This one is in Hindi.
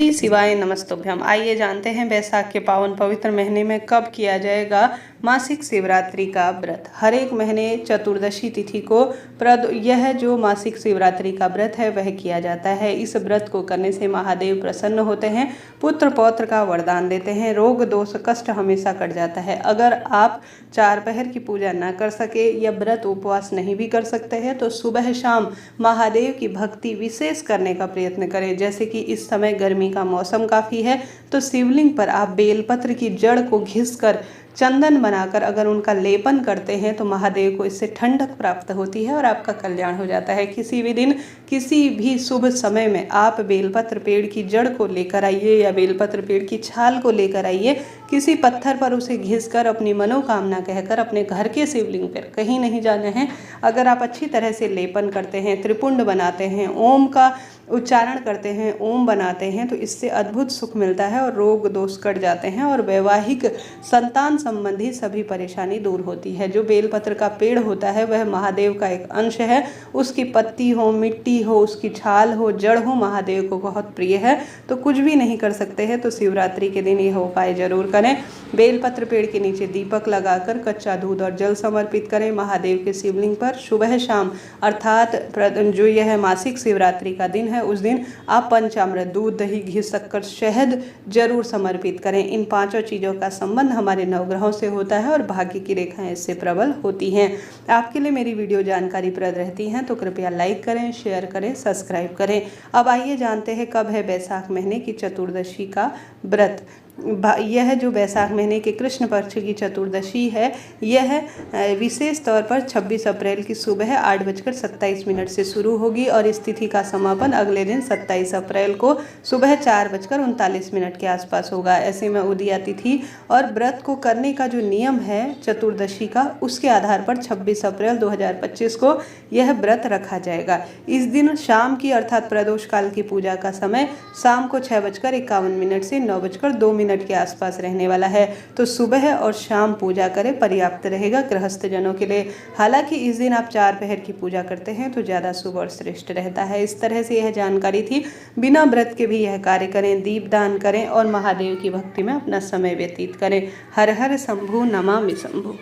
श्री शिवाय नमस्तुभ्यम। आइए जानते हैं बैसाख के पावन पवित्र महीने में कब किया जाएगा मासिक शिवरात्रि का व्रत। हर एक महीने चतुर्दशी तिथि को यह जो मासिक शिवरात्रि का व्रत है वह किया जाता है। इस व्रत को करने से महादेव प्रसन्न होते हैं, पुत्र पौत्र का वरदान देते हैं, रोग दोष कष्ट हमेशा कट जाता है। अगर आप 4 पहर की पूजा न कर सके या व्रत उपवास नहीं भी कर सकते हैं तो सुबह शाम महादेव की भक्ति विशेष करने का प्रयत्न करें। जैसे कि इस समय गर्मी का मौसम काफ़ी है तो शिवलिंग पर आप बेलपत्र की जड़ को घिसकर चंदन बनाकर अगर उनका लेपन करते हैं तो महादेव को इससे ठंडक प्राप्त होती है और आपका कल्याण हो जाता है। किसी भी दिन किसी भी शुभ समय में आप बेलपत्र पेड़ की जड़ को लेकर आइए या बेलपत्र पेड़ की छाल को लेकर आइए, किसी पत्थर पर उसे घिसकर अपनी मनोकामना कहकर अपने घर के शिवलिंग पर, कहीं नहीं जाना है, अगर आप अच्छी तरह से लेपन करते हैं, त्रिपुंड बनाते हैं, ओम का उच्चारण करते हैं, ओम बनाते हैं तो इससे अद्भुत सुख मिलता है और रोग दोष कट जाते हैं और वैवाहिक संतान संबंधी सभी परेशानी दूर होती है। जो बेलपत्र का पेड़ होता है वह महादेव का एक अंश है। उसकी पत्ती हो, मिट्टी हो, उसकी छाल हो, जड़ हो, महादेव को बहुत प्रिय है। तो कुछ भी नहीं कर सकते हैं तो शिवरात्रि के दिन यह उपाय जरूर करें। बेलपत्र पेड़ के नीचे दीपक लगाकर कच्चा दूध और जल समर्पित करें महादेव के शिवलिंग पर। सुबह शाम अर्थात जो यह मासिक शिवरात्रि का दिन है उस दिन आप पंचामृत, दूध, दही, घी, शक्कर, शहद जरूर समर्पित करें। इन 5 चीज़ों का संबंध हमारे नवग्रहों से होता है और भाग्य की रेखाएं इससे प्रबल होती हैं। आपके लिए मेरी वीडियो जानकारीप्रद रहती हैं तो कृपया लाइक करें, शेयर करें, सब्सक्राइब करें। अब आइए जानते हैं कब है बैसाख महीने की चतुर्दशी का व्रत। यह जो बैसाख महीने के कृष्ण पक्ष की चतुर्दशी है यह विशेष तौर पर 26 अप्रैल की सुबह 8:27 से शुरू होगी और इस तिथि का समापन अगले दिन 27 अप्रैल को सुबह 4:39 के आसपास होगा। ऐसे में उदया तिथि और व्रत को करने का जो नियम है चतुर्दशी का, उसके आधार पर 26 अप्रैल 2025 को यह व्रत रखा जाएगा। इस दिन शाम की अर्थात प्रदोष काल की पूजा का समय शाम को 6:51 से 9:02 के आसपास रहने वाला है। तो सुबह और शाम पूजा करें, पर्याप्त रहेगा गृहस्थ जनों के लिए। हालांकि इस दिन आप 4 पहर की पूजा करते हैं तो ज़्यादा शुभ और श्रेष्ठ रहता है। इस तरह से यह जानकारी थी। बिना व्रत के भी यह कार्य करें, दीपदान करें और महादेव की भक्ति में अपना समय व्यतीत करें। हर हर शंभु, नमामि शंभु।